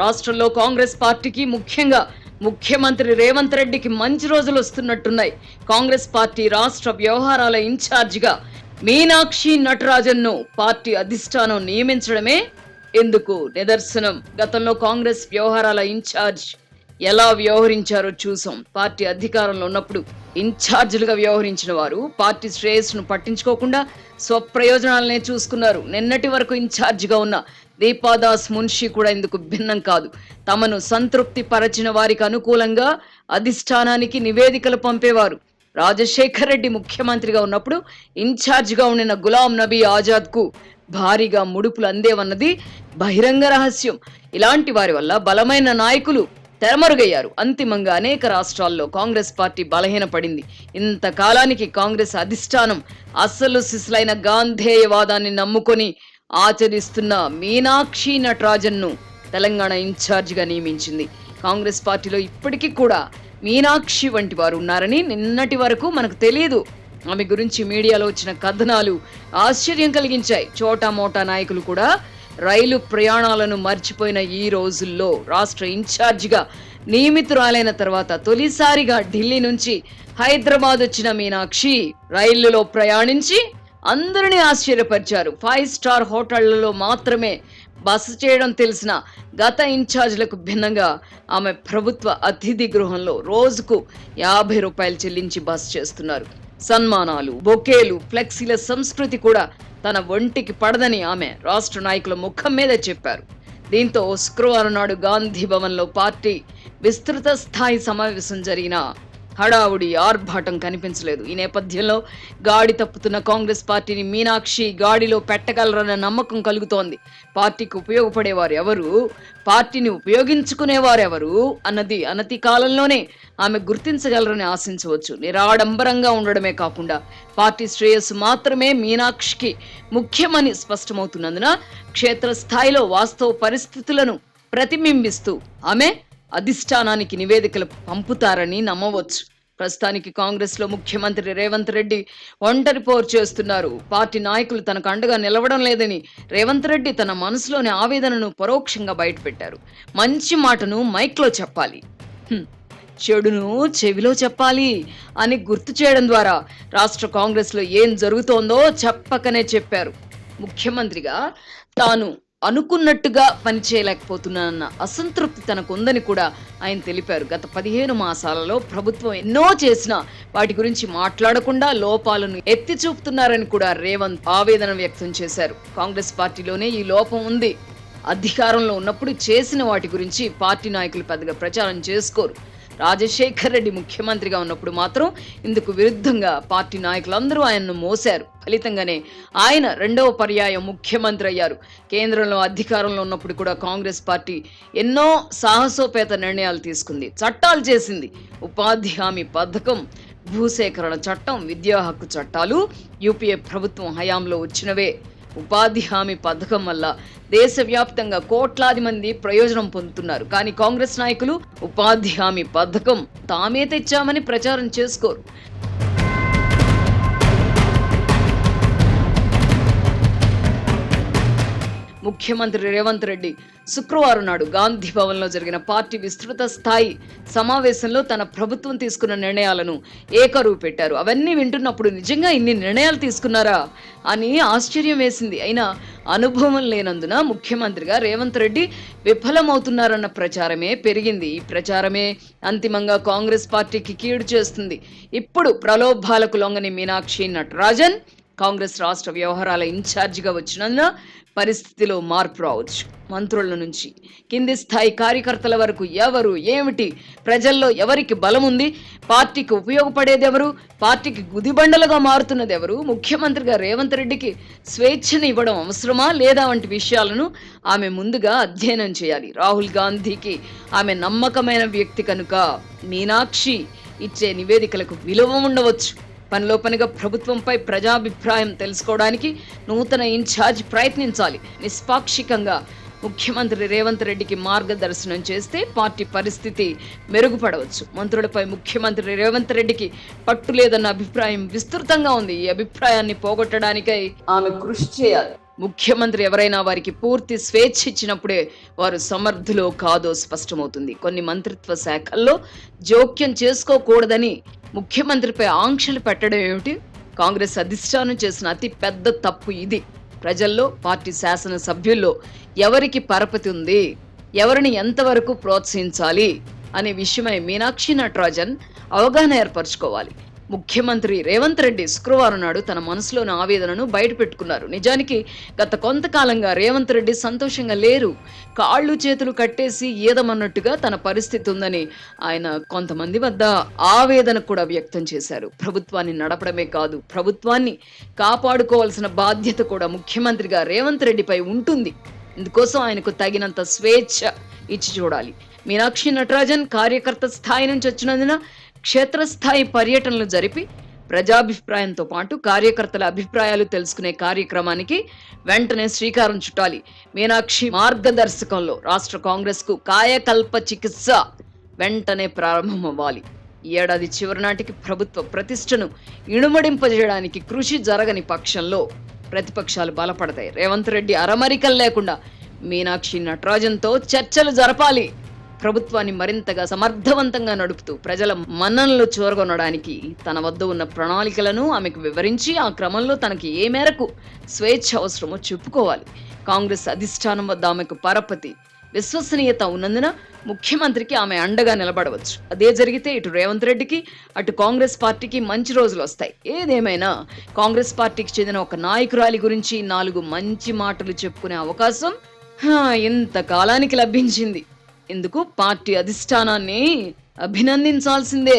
రాష్ట్రంలో కాంగ్రెస్ పార్టీకి ముఖ్యంగా ముఖ్యమంత్రి రేవంత్ రెడ్డికి మంచి రోజులు వస్తున్నట్టున్నాయి. కాంగ్రెస్ పార్టీ రాష్ట్ర వ్యవహారాల ఇన్ఛార్జిగా మీనాక్షి నటరాజన్ను పార్టీ అధిష్టానం నియమించడమే ఎందుకు నిదర్శనం. గతంలో కాంగ్రెస్ వ్యవహారాల ఇన్ఛార్జ్ ఎలా వ్యవహరించారో చూసాం. పార్టీ అధికారంలో ఉన్నప్పుడు ఇన్ఛార్జీలుగా వ్యవహరించిన వారు పార్టీ శ్రేయస్సును పట్టించుకోకుండా స్వప్రయోజనాలనే చూసుకున్నారు. నిన్నటి వరకు ఇన్ఛార్జిగా ఉన్న దీపాదాస్ మున్షి కూడా ఇందుకు భిన్నం కాదు. తమను సంతృప్తి పరచిన వారికి అనుకూలంగా అధిష్టానానికి నివేదికలు పంపేవారు. రాజశేఖర్ రెడ్డి ముఖ్యమంత్రిగా ఉన్నప్పుడు ఇన్ఛార్జిగా ఉండిన గులాం నబీ ఆజాద్ కు భారీగా ముడుపులు అందేవన్నది బహిరంగ రహస్యం. ఇలాంటి వారి వల్ల బలమైన నాయకులు తెరమరుగయ్యారు. అంతిమంగా అనేక రాష్ట్రాల్లో కాంగ్రెస్ పార్టీ బలహీనపడింది. ఇంతకాలానికి కాంగ్రెస్ అధిష్టానం అసలు సిసలైన గాంధేయవాదాన్ని నమ్ముకొని ఆచరిస్తున్న మీనాక్షి నటరాజన్ను తెలంగాణ ఇన్ఛార్జిగా నియమించింది. కాంగ్రెస్ పార్టీలో ఇప్పటికీ కూడా మీనాక్షి వంటి వారు ఉన్నారని నిన్నటి వరకు మనకు తెలియదు. ఆమె గురించి మీడియాలో వచ్చిన కథనాలు ఆశ్చర్యం కలిగించాయి. చోటా మోటా నాయకులు కూడా రైలు ప్రయాణాలను మర్చిపోయిన ఈ రోజుల్లో రాష్ట్ర ఇన్ఛార్జిగా నియమితురాలైన తర్వాత తొలిసారిగా ఢిల్లీ నుంచి హైదరాబాద్ వచ్చిన మీనాక్షి రైళ్లలో ప్రయాణించి అందరినీ ఆశ్చర్యపరిచారు. 5 స్టార్ హోటళ్లలో మాత్రమే బస చేయడం తెలిసిన గత ఇన్ఛార్జ్లకు భిన్నంగా ఆమె ప్రభుత్వ అతిథి గృహంలో రోజుకు 50 రూపాయలు చెల్లించి బస చేస్తున్నారు. సన్మానాలు, బొకేలు, ఫ్లెక్సీల సంస్కృతి కూడా తన ఒంటికి పడదని ఆమె రాష్ట్ర నాయకుల ముఖం మీద చెప్పారు. దీంతో శుక్రవారం నాడు గాంధీ భవన్లో పార్టీ విస్తృత స్థాయి సమావేశం జరిగిన హడావుడి ఆర్భాటం కనిపించలేదు. ఈ నేపథ్యంలో గాడి తప్పుతున్న కాంగ్రెస్ పార్టీని మీనాక్షి గాడిలో పెట్టగలరన్న నమ్మకం కలుగుతోంది. పార్టీకి ఉపయోగపడేవారు ఎవరు, పార్టీని ఉపయోగించుకునేవారెవరు అన్నది అనతి కాలంలోనే ఆమె గుర్తించగలరని ఆశించవచ్చు. నిరాడంబరంగా ఉండడమే కాకుండా పార్టీ శ్రేయస్సు మాత్రమే మీనాక్షికి ముఖ్యమని స్పష్టమవుతున్నందున క్షేత్రస్థాయిలో వాస్తవ పరిస్థితులను ప్రతిబింబిస్తూ ఆమె అధిష్టానానికి నివేదికలు పంపుతారని నమ్మవచ్చు. ప్రస్తుతానికి కాంగ్రెస్ లో ముఖ్యమంత్రి రేవంత్ రెడ్డి ఒంటరి పోరు చేస్తున్నారు. పార్టీ నాయకులు తనకు అండగా నిలవడం లేదని రేవంత్ రెడ్డి తన మనసులోని ఆవేదనను పరోక్షంగా బయటపెట్టారు. మంచి మాటను మైక్లో చెప్పాలి, చెడును చెవిలో చెప్పాలి అని గుర్తు చేయడం ద్వారా రాష్ట్ర కాంగ్రెస్ లో ఏం జరుగుతోందో చెప్పకనే చెప్పారు. ముఖ్యమంత్రిగా తాను అనుకున్నట్టుగా పనిచేయలేకపోతున్నానన్న అసంతృప్తి తనకు ఉందని కూడా ఆయన తెలిపారు. గత 15 మాసాలలో ప్రభుత్వం ఎన్నో చేసినా వాటి గురించి మాట్లాడకుండా లోపాలను ఎత్తి చూపుతున్నారని కూడా రేవంత్ ఆవేదన వ్యక్తం చేశారు. కాంగ్రెస్ పార్టీలోనే ఈ లోపం ఉంది. అధికారంలో ఉన్నప్పుడు చేసిన వాటి గురించి పార్టీ నాయకులు పెద్దగా ప్రచారం చేసుకోరు. రాజశేఖర్ రెడ్డి ముఖ్యమంత్రిగా ఉన్నప్పుడు మాత్రం ఇందుకు విరుద్ధంగా పార్టీ నాయకులందరూ ఆయన్ను మోశారు. ఫలితంగానే ఆయన 2వ పర్యాయం ముఖ్యమంత్రి అయ్యారు. కేంద్రంలో అధికారంలో ఉన్నప్పుడు కూడా కాంగ్రెస్ పార్టీ ఎన్నో సాహసోపేత నిర్ణయాలు తీసుకుంది, చట్టాలు చేసింది. ఉపాధి హామీ పథకం, భూసేకరణ చట్టం, విద్యా హక్కు చట్టాలు యూపీఏ ప్రభుత్వం హయాంలో వచ్చినవే. ఉపాధి హామీ పథకం వల్ల దేశవ్యాప్తంగా కోట్లాది మంది ప్రయోజనం పొందుతున్నారు. కానీ కాంగ్రెస్ నాయకులు ఉపాధి హామీ పథకం తామే తెచ్చామని ప్రచారం చేసుకోరు. ముఖ్యమంత్రి రేవంత్ రెడ్డి శుక్రవారం నాడు గాంధీ భవన్లో జరిగిన పార్టీ విస్తృత స్థాయి సమావేశంలో తన ప్రభుత్వం తీసుకున్న నిర్ణయాలను ఏకరువు పెట్టారు. అవన్నీ వింటున్నప్పుడు నిజంగా ఇన్ని నిర్ణయాలు తీసుకున్నారా అని ఆశ్చర్యం వేసింది. అయినా అనుభవం లేనందున ముఖ్యమంత్రిగా రేవంత్ రెడ్డి విఫలమవుతున్నారన్న ప్రచారమే పెరిగింది. ఈ ప్రచారమే అంతిమంగా కాంగ్రెస్ పార్టీకి కీడు చేస్తుంది. ఇప్పుడు ప్రలోభాలకు లొంగని మీనాక్షి నటరాజన్ కాంగ్రెస్ రాష్ట్ర వ్యవహారాల ఇన్ఛార్జిగా వచ్చినందున పరిస్థితిలో మార్పు రావచ్చు. మంత్రుల నుంచి కింది స్థాయి కార్యకర్తల వరకు ఎవరు, ఏమిటి, ప్రజల్లో ఎవరికి బలం ఉంది, పార్టీకి ఉపయోగపడేది ఎవరు, పార్టీకి గుదిబండలుగా మారుతున్నది ఎవరు, ముఖ్యమంత్రిగా రేవంత్ రెడ్డికి స్వేచ్ఛను ఇవ్వడం అవసరమా లేదా వంటి విషయాలను ఆమె ముందుగా అధ్యయనం చేయాలి. రాహుల్ గాంధీకి ఆమె నమ్మకమైన వ్యక్తి కనుక మీనాక్షి ఇచ్చే నివేదికలకు విలువ ఉండవచ్చు. పనిలో పనిగా ప్రభుత్వంపై ప్రజాభిప్రాయం తెలుసుకోవడానికి నూతన ఇన్ఛార్జ్ ప్రయత్నించాలి. నిష్పాక్షికంగా ముఖ్యమంత్రి రేవంత్ రెడ్డికి మార్గదర్శనం చేస్తే పార్టీ పరిస్థితి మెరుగుపడవచ్చు. మంత్రులపై ముఖ్యమంత్రి రేవంత్ రెడ్డికి పట్టు లేదన్న అభిప్రాయం విస్తృతంగా ఉంది. ఈ అభిప్రాయాన్ని పోగొట్టడానికై ఆమె కృషి చేయాలి. ముఖ్యమంత్రి ఎవరైనా వారికి పూర్తి స్వేచ్ఛ ఇచ్చినప్పుడే వారు సమర్థులో కాదో స్పష్టమవుతుంది. కొన్ని మంత్రిత్వ శాఖల్లో జోక్యం చేసుకోకూడదని ముఖ్యమంత్రిపై ఆంక్షలు పెట్టడం ఏమిటి? కాంగ్రెస్ అధిష్టానం చేసిన అతి పెద్ద తప్పు ఇది. ప్రజల్లో, పార్టీ శాసన సభ్యుల్లో ఎవరికి పరపతి ఉంది, ఎవరిని ఎంతవరకు ప్రోత్సహించాలి అనే విషయమై మీనాక్షి నటరాజన్ అవగాహన ఏర్పరచుకోవాలి. ముఖ్యమంత్రి రేవంత్ రెడ్డి శుక్రవారం నాడు తన మనసులోని ఆవేదనను బయటపెట్టుకున్నారు. నిజానికి గత కొంతకాలంగా రేవంత్ రెడ్డి సంతోషంగా లేరు. కాళ్ళు చేతులు కట్టేసి ఈదమన్నట్టుగా తన పరిస్థితి ఉందని ఆయన కొంతమంది వద్ద ఆవేదన కూడా వ్యక్తం చేశారు. ప్రభుత్వాన్ని నడపడమే కాదు, ప్రభుత్వాన్ని కాపాడుకోవాల్సిన బాధ్యత కూడా ముఖ్యమంత్రిగా రేవంత్ రెడ్డిపై ఉంటుంది. ఇందుకోసం ఆయనకు తగినంత స్వేచ్ఛ ఇచ్చి చూడాలి. మీనాక్షి నటరాజన్ కార్యకర్త స్థాయి నుంచి వచ్చినందున క్షేత్రస్థాయి పర్యటనలు జరిపి ప్రజాభిప్రాయంతో పాటు కార్యకర్తల అభిప్రాయాలు తెలుసుకునే కార్యక్రమానికి వెంటనే శ్రీకారం చుట్టాలి. మీనాక్షి మార్గదర్శకంలో రాష్ట్ర కాంగ్రెస్ కు కాయకల్ప చికిత్స వెంటనే ప్రారంభమవ్వాలి. ఈ ఏడాది చివరి నాటికి ప్రభుత్వ ప్రతిష్టను ఇనుమడింపజేయడానికి కృషి జరగని పక్షంలో ప్రతిపక్షాలు బలపడతాయి. రేవంత్ రెడ్డి అరమరికలు లేకుండా మీనాక్షి నటరాజన్తో చర్చలు జరపాలి. ప్రభుత్వాన్ని మరింతగా సమర్థవంతంగా నడుపుతూ ప్రజల మన్ననలు చూరగొనడానికి తన వద్ద ఉన్న ప్రణాళికలను ఆమెకు వివరించి ఆ క్రమంలో తనకి ఏ మేరకు స్వేచ్ఛ అవసరమో చెప్పుకోవాలి. కాంగ్రెస్ అధిష్టానం వద్ద ఆమెకు పరపతి, విశ్వసనీయత ఉన్నందున ముఖ్యమంత్రికి ఆమె అండగా నిలబడవచ్చు. అదే జరిగితే ఇటు రేవంత్ రెడ్డికి అటు కాంగ్రెస్ పార్టీకి మంచి రోజులు వస్తాయి. ఏదేమైనా కాంగ్రెస్ పార్టీకి చెందిన ఒక నాయకురాలి గురించి 4 మంచి మాటలు చెప్పుకునే అవకాశం ఇంతకాలానికి లభించింది. ఇందుకు పార్టీ అధిష్టానాన్ని అభినందించాల్సిందే.